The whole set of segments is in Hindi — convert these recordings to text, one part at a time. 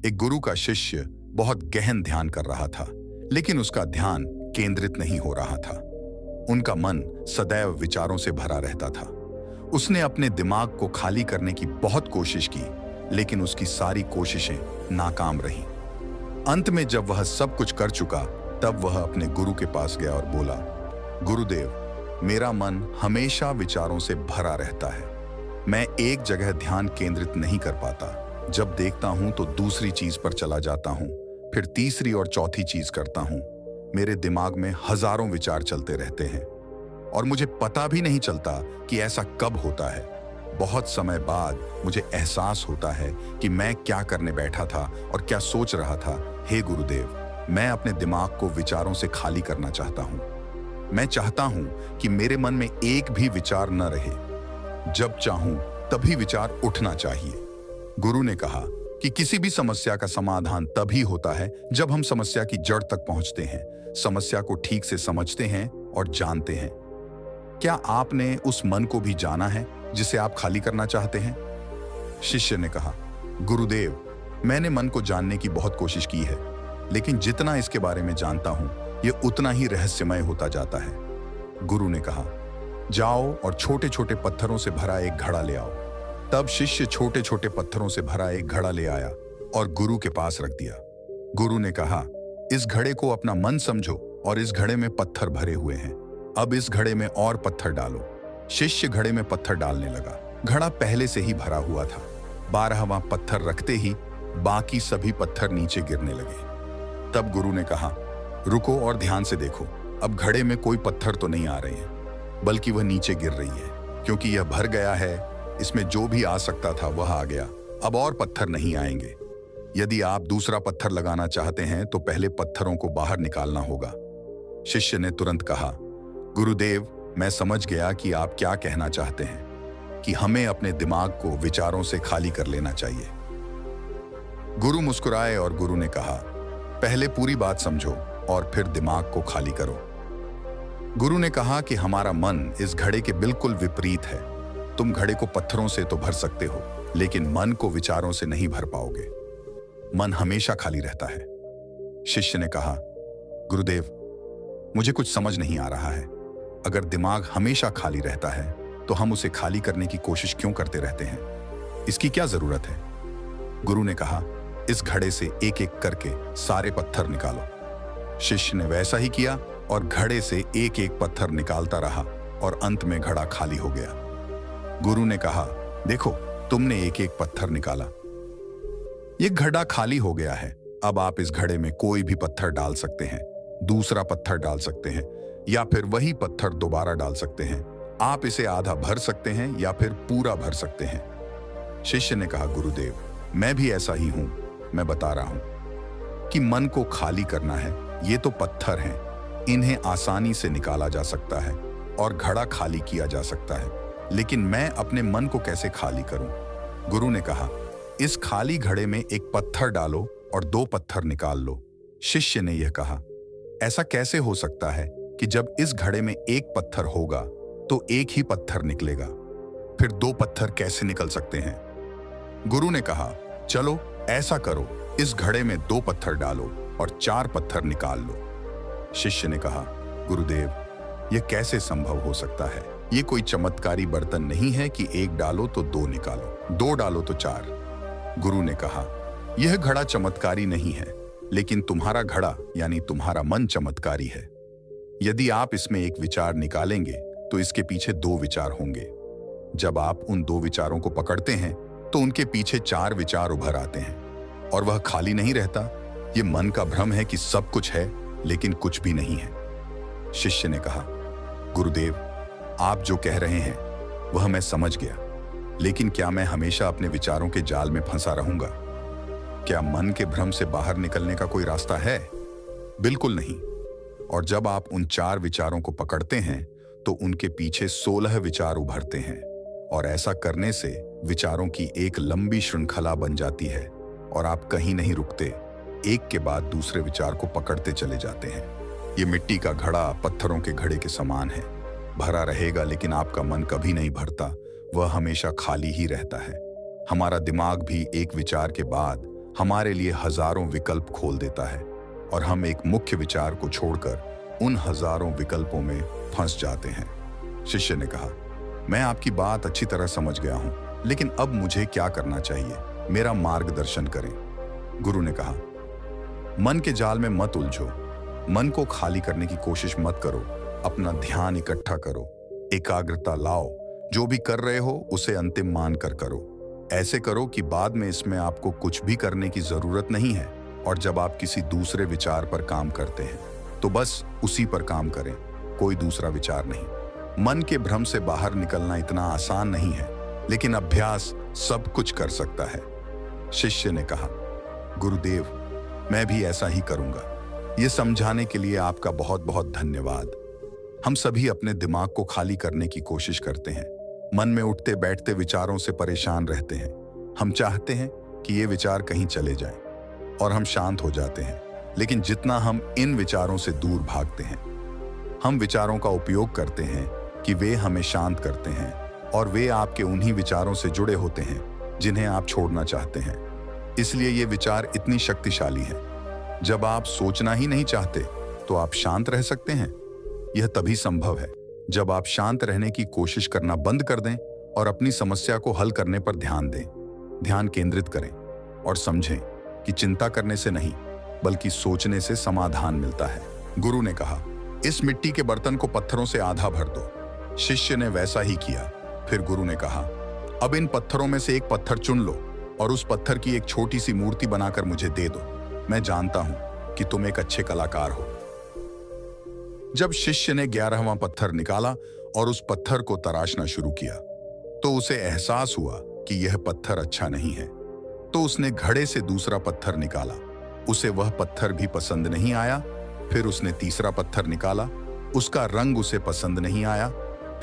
एक गुरु का शिष्य बहुत गहन ध्यान कर रहा था, लेकिन उसका ध्यान केंद्रित नहीं हो रहा था। उनका मन सदैव विचारों से भरा रहता था। उसने अपने दिमाग को खाली करने की बहुत कोशिश की, लेकिन उसकी सारी कोशिशें नाकाम रहीं। अंत में जब वह सब कुछ कर चुका, तब वह अपने गुरु के पास गया और बोला, गुरुदेव, मेरा मन हमेशा विचारों से भरा रहता है। मैं एक जगह ध्यान केंद्रित नहीं कर पाता। जब देखता हूं तो दूसरी चीज पर चला जाता हूं, फिर तीसरी और चौथी चीज करता हूं। मेरे दिमाग में हजारों विचार चलते रहते हैं और मुझे पता भी नहीं चलता कि ऐसा कब होता है। बहुत समय बाद मुझे एहसास होता है कि मैं क्या करने बैठा था और क्या सोच रहा था। हे गुरुदेव, मैं अपने दिमाग को विचारों से खाली करना चाहता हूं। मैं चाहता हूं कि मेरे मन में एक भी विचार न रहे। जब चाहूं तभी विचार उठना चाहिए। गुरु ने कहा कि किसी भी समस्या का समाधान तभी होता है जब हम समस्या की जड़ तक पहुंचते हैं, समस्या को ठीक से समझते हैं और जानते हैं। क्या आपने उस मन को भी जाना है जिसे आप खाली करना चाहते हैं? शिष्य ने कहा, गुरुदेव, मैंने मन को जानने की बहुत कोशिश की है, लेकिन जितना इसके बारे में जानता हूं, यह उतना ही रहस्यमय होता जाता है। गुरु ने कहा, जाओ और छोटे छोटे पत्थरों से भरा एक घड़ा ले आओ। तब शिष्य छोटे छोटे पत्थरों से भरा एक घड़ा ले आया और गुरु के पास रख दिया। गुरु ने कहा, इस घड़े को अपना मन समझो और इस घड़े में पत्थर भरे हुए हैं। अब इस घड़े में और पत्थर डालो। शिष्य घड़े में पत्थर डालने लगा। घड़ा पहले से ही भरा हुआ था। 12वां पत्थर रखते ही बाकी सभी पत्थर नीचे गिरने लगे। तब गुरु ने कहा, रुको और ध्यान से देखो। अब घड़े में कोई पत्थर तो नहीं आ रहे हैं, बल्कि वह नीचे गिर रही है, क्योंकि यह भर गया है। इसमें जो भी आ सकता था वह आ गया। अब और पत्थर नहीं आएंगे। यदि आप दूसरा पत्थर लगाना चाहते हैं तो पहले पत्थरों को बाहर निकालना होगा। शिष्य ने तुरंत कहा, गुरुदेव, मैं समझ गया कि आप क्या कहना चाहते हैं, कि हमें अपने दिमाग को विचारों से खाली कर लेना चाहिए। गुरु मुस्कुराए और गुरु ने कहा, पहले पूरी बात समझो और फिर दिमाग को खाली करो। गुरु ने कहा कि हमारा मन इस घड़े के बिल्कुल विपरीत है। तुम घड़े को पत्थरों से तो भर सकते हो, लेकिन मन को विचारों से नहीं भर पाओगे। मन हमेशा खाली रहता है। शिष्य ने कहा, गुरुदेव, मुझे कुछ समझ नहीं आ रहा है। अगर दिमाग हमेशा खाली रहता है तो हम उसे खाली करने की कोशिश क्यों करते रहते हैं? इसकी क्या जरूरत है? गुरु ने कहा, इस घड़े से एक एक करके सारे पत्थर निकालो। शिष्य ने वैसा ही किया और घड़े से एक एक पत्थर निकालता रहा और अंत में घड़ा खाली हो गया। गुरु ने कहा, देखो, तुमने एक एक पत्थर निकाला। यह घड़ा खाली हो गया है। अब आप इस घड़े में कोई भी पत्थर डाल सकते हैं, दूसरा पत्थर डाल सकते हैं, या फिर वही पत्थर दोबारा डाल सकते हैं। आप इसे आधा भर सकते हैं या फिर पूरा भर सकते हैं। शिष्य ने कहा, गुरुदेव, मैं भी ऐसा ही हूं। मैं बता रहा हूं कि मन को खाली करना है। ये तो पत्थर हैं, इन्हें आसानी से निकाला जा सकता है और घड़ा खाली किया जा सकता है, लेकिन मैं अपने मन को कैसे खाली करूं? गुरु ने कहा, इस खाली घड़े में एक पत्थर डालो और 2 पत्थर निकाल लो। शिष्य ने यह कहा, ऐसा कैसे हो सकता है कि जब इस घड़े में एक पत्थर होगा तो एक ही पत्थर निकलेगा? फिर 2 पत्थर कैसे निकल सकते हैं? गुरु ने कहा, चलो ऐसा करो, इस घड़े में 2 पत्थर डालो और 4 पत्थर निकाल लो। शिष्य ने कहा, गुरुदेव, यह कैसे संभव हो सकता है? ये कोई चमत्कारी बर्तन नहीं है कि 1 डालो तो 2 निकालो, 2 डालो तो 4। गुरु ने कहा, यह घड़ा चमत्कारी नहीं है, लेकिन तुम्हारा घड़ा यानी तुम्हारा मन चमत्कारी है। यदि आप इसमें एक विचार निकालेंगे तो इसके पीछे 2 विचार होंगे। जब आप उन 2 विचारों को पकड़ते हैं तो उनके पीछे 4 विचार उभर आते हैं और वह खाली नहीं रहता। यह मन का भ्रम है कि सब कुछ है, लेकिन कुछ भी नहीं है। शिष्य ने कहा, गुरुदेव, आप जो कह रहे हैं वह मैं समझ गया, लेकिन क्या मैं हमेशा अपने विचारों के जाल में फंसा रहूंगा? क्या मन के भ्रम से बाहर निकलने का कोई रास्ता है? बिल्कुल नहीं। और जब आप उन 4 विचारों को पकड़ते हैं तो उनके पीछे 16 विचार उभरते हैं, और ऐसा करने से विचारों की एक लंबी श्रृंखला बन जाती है और आप कहीं नहीं रुकते, एक के बाद दूसरे विचार को पकड़ते चले जाते हैं। ये मिट्टी का घड़ा पत्थरों के घड़े के समान है। भरा रहेगा, लेकिन आपका मन कभी नहीं भरता, वह हमेशा खाली ही रहता है। हमारा दिमाग भी एक विचार के बाद हमारे लिए हजारों विकल्प खोल देता है और हम एक मुख्य विचार को छोड़कर उन हजारों विकल्पों में फंस जाते हैं। शिष्य ने कहा, मैं आपकी बात अच्छी तरह समझ गया हूं, लेकिन अब मुझे क्या करना चाहिए? मेरा मार्गदर्शन करें। गुरु ने कहा, मन के जाल में मत उलझो, मन को खाली करने की कोशिश मत करो, अपना ध्यान इकट्ठा करो, एकाग्रता लाओ, जो भी कर रहे हो उसे अंतिम मानकर करो। ऐसे करो कि बाद में इसमें आपको कुछ भी करने की जरूरत नहीं है, और जब आप किसी दूसरे विचार पर काम करते हैं तो बस उसी पर काम करें, कोई दूसरा विचार नहीं। मन के भ्रम से बाहर निकलना इतना आसान नहीं है, लेकिन अभ्यास सब कुछ कर सकता है। शिष्य ने कहा, गुरुदेव, मैं भी ऐसा ही करूंगा। ये समझाने के लिए आपका बहुत बहुत धन्यवाद। हम सभी अपने दिमाग को खाली करने की कोशिश करते हैं, मन में उठते बैठते विचारों से परेशान रहते हैं। हम चाहते हैं कि ये विचार कहीं चले जाएं और हम शांत हो जाते हैं, लेकिन जितना हम इन विचारों से दूर भागते हैं, हम विचारों का उपयोग करते हैं कि वे हमें शांत करते हैं, और वे आपके उन्हीं विचारों से जुड़े होते हैं जिन्हें आप छोड़ना चाहते हैं। इसलिए ये विचार इतनी शक्तिशाली है। जब आप सोचना ही नहीं चाहते तो आप शांत रह सकते हैं। यह तभी संभव है जब आप शांत रहने की कोशिश करना बंद कर दें और अपनी समस्या को हल करने पर ध्यान दें। ध्यान केंद्रित करें और समझें कि चिंता करने से नहीं, बल्कि सोचने से समाधान मिलता है। गुरु ने कहा, इस मिट्टी के बर्तन को पत्थरों से आधा भर दो। शिष्य ने वैसा ही किया। फिर गुरु ने कहा, अब इन पत्थरों में से एक पत्थर चुन लो और उस पत्थर की एक छोटी सी मूर्ति बनाकर मुझे दे दो। मैं जानता हूं कि तुम एक अच्छे कलाकार हो। जब शिष्य ने 11वां पत्थर निकाला और उस पत्थर को तराशना शुरू किया, तो उसे एहसास हुआ कि यह पत्थर अच्छा नहीं है। तो उसने घड़े से दूसरा पत्थर निकाला। उसे वह पत्थर भी पसंद नहीं आया। फिर उसने तीसरा पत्थर निकाला, उसका रंग उसे पसंद नहीं आया।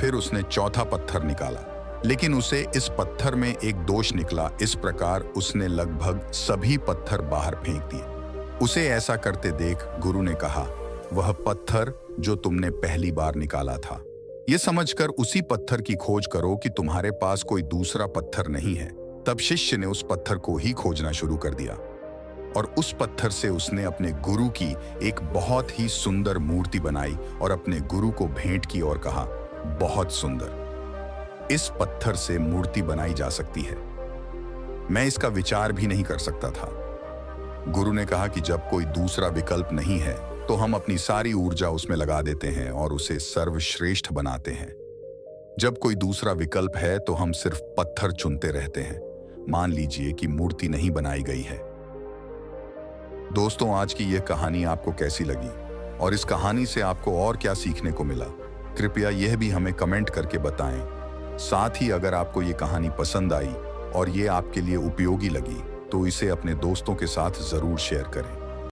फिर उसने चौथा पत्थर निकाला, लेकिन उसे इस पत्थर में एक दोष निकला। इस प्रकार उसने लगभग सभी पत्थर बाहर फेंक दिए। उसे ऐसा करते देख गुरु ने कहा, वह पत्थर जो तुमने पहली बार निकाला था, यह समझकर उसी पत्थर की खोज करो कि तुम्हारे पास कोई दूसरा पत्थर नहीं है। तब शिष्य ने उस पत्थर को ही खोजना शुरू कर दिया, और उस पत्थर से उसने अपने गुरु की एक बहुत ही सुंदर मूर्ति बनाई और अपने गुरु को भेंट की और कहा, बहुत सुंदर, इस पत्थर से मूर्ति बनाई जा सकती है। मैं इसका विचार भी नहीं कर सकता था। गुरु ने कहा कि जब कोई दूसरा विकल्प नहीं है तो हम अपनी सारी ऊर्जा उसमें लगा देते हैं और उसे सर्वश्रेष्ठ बनाते हैं। जब कोई दूसरा विकल्प है तो हम सिर्फ पत्थर चुनते रहते हैं। मान लीजिए कि मूर्ति नहीं बनाई गई है। दोस्तों, आज की यह कहानी आपको कैसी लगी और इस कहानी से आपको और क्या सीखने को मिला? कृपया यह भी हमें कमेंट करके बताएं। साथ ही अगर आपको ये कहानी पसंद आई और ये आपके लिए उपयोगी लगी तो इसे अपने दोस्तों के साथ जरूर शेयर करें।